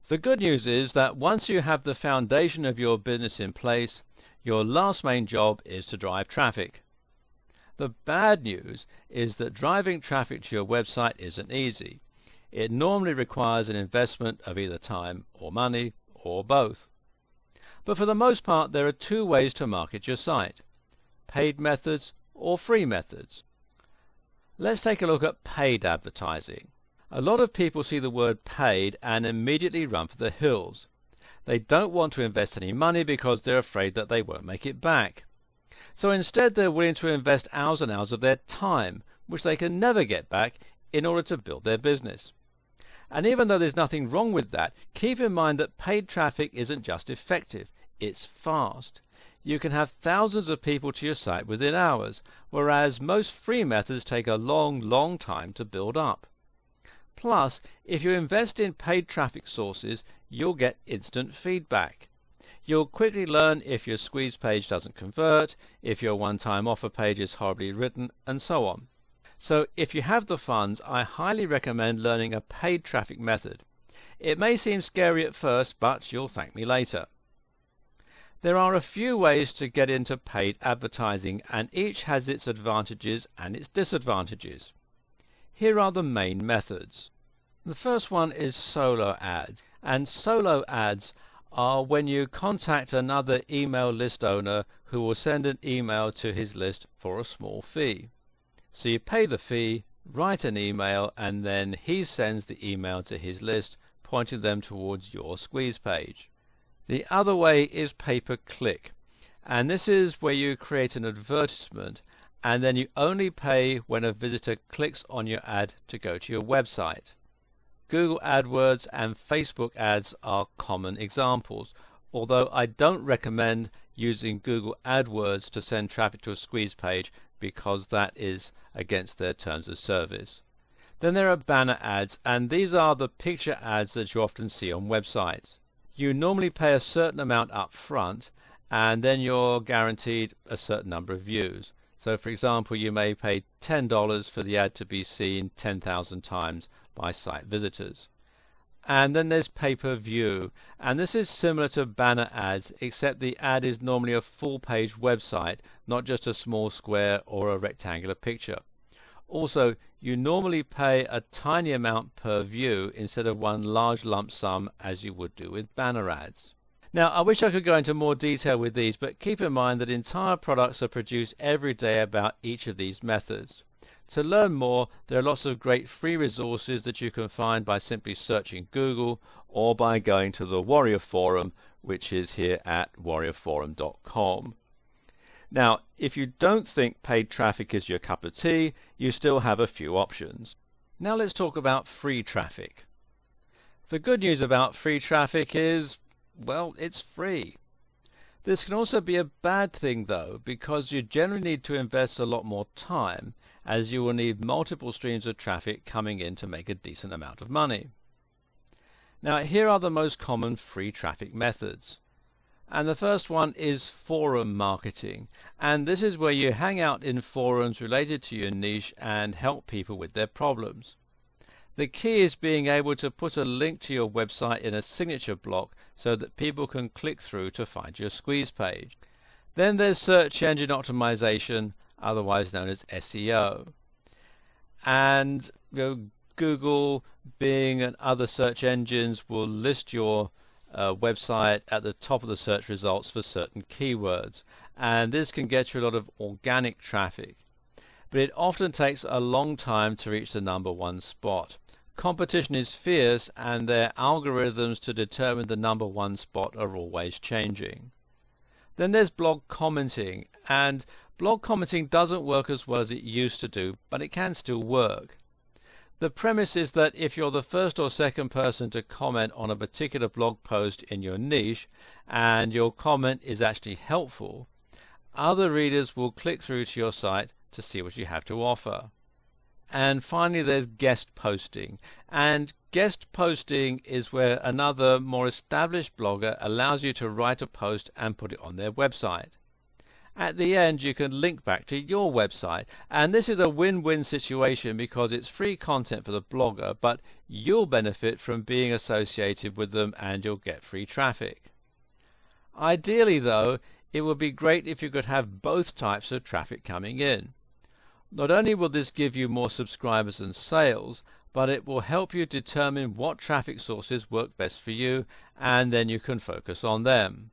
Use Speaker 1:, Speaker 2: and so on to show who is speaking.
Speaker 1: The good news is that once you have the foundation of your business in place, your last main job is to drive traffic. The bad news is that driving traffic to your website isn't easy. It normally requires an investment of either time or money or both. But for the most part, there are two ways to market your site: paid methods or free methods. Let's take a look at paid advertising. A lot of people see the word paid and immediately run for the hills. They don't want to invest any money because they're afraid that they won't make it back. So instead they're willing to invest hours and hours of their time, which they can never get back, in order to build their business. And even though there's nothing wrong with that, keep in mind that paid traffic isn't just effective, it's fast. You can have thousands of people to your site within hours, whereas most free methods take a long time to build up. Plus, if you invest in paid traffic sources, you'll get instant feedback. You'll quickly learn if your squeeze page doesn't convert, if your one-time offer page is horribly written, and so on. So if you have the funds, I highly recommend learning a paid traffic method. It may seem scary at first, but you'll thank me later. There are a few ways to get into paid advertising, and each has its advantages and its disadvantages. Here are the main methods. The first one is solo ads, and solo ads are when you contact another email list owner who will send an email to his list for a small fee. So you pay the fee, write an email, and then he sends the email to his list, pointing them towards your squeeze page. The other way is pay-per-click, and this is where you create an advertisement and then you only pay when a visitor clicks on your ad to go to your website. Google AdWords and Facebook ads are common examples, although I don't recommend using Google AdWords to send traffic to a squeeze page because that is against their terms of service. Then there are banner ads, and these are the picture ads that you often see on websites. You normally pay a certain amount up front and then you're guaranteed a certain number of views. So for example, you may pay $10 for the ad to be seen 10,000 times by site visitors. And then there's pay-per-view, and this is similar to banner ads, except the ad is normally a full-page website, not just a small square or a rectangular picture. Also, you normally pay a tiny amount per view instead of one large lump sum as you would do with banner ads. Now, I wish I could go into more detail with these, but keep in mind that entire products are produced every day about each of these methods. To learn more, there are lots of great free resources that you can find by simply searching Google or by going to the Warrior Forum, which is here at warriorforum.com. Now, if you don't think paid traffic is your cup of tea, you still have a few options. Now let's talk about free traffic. The good news about free traffic is, well, it's free. This can also be a bad thing though, because you generally need to invest a lot more time, as you will need multiple streams of traffic coming in to make a decent amount of money. Now here are the most common free traffic methods. And the first one is forum marketing, and this is where you hang out in forums related to your niche and help people with their problems. The key is being able to put a link to your website in a signature block so that people can click through to find your squeeze page. Then there's search engine optimization, otherwise known as SEO. And Google, Bing and other search engines will list your website at the top of the search results for certain keywords, and this can get you a lot of organic traffic. But it often takes a long time to reach the #1 spot. Competition is fierce, and their algorithms to determine the #1 spot are always changing. Then there's blog commenting, and blog commenting doesn't work as well as it used to do, but it can still work. The premise is that if you're the first or second person to comment on a particular blog post in your niche, and your comment is actually helpful, other readers will click through to your site to see what you have to offer. And finally there's guest posting, and guest posting is where another more established blogger allows you to write a post and put it on their website. At the end you can link back to your website, and this is a win-win situation because it's free content for the blogger, but you'll benefit from being associated with them and you'll get free traffic. Ideally though, it would be great if you could have both types of traffic coming in. Not only will this give you more subscribers and sales, but it will help you determine what traffic sources work best for you, and then you can focus on them.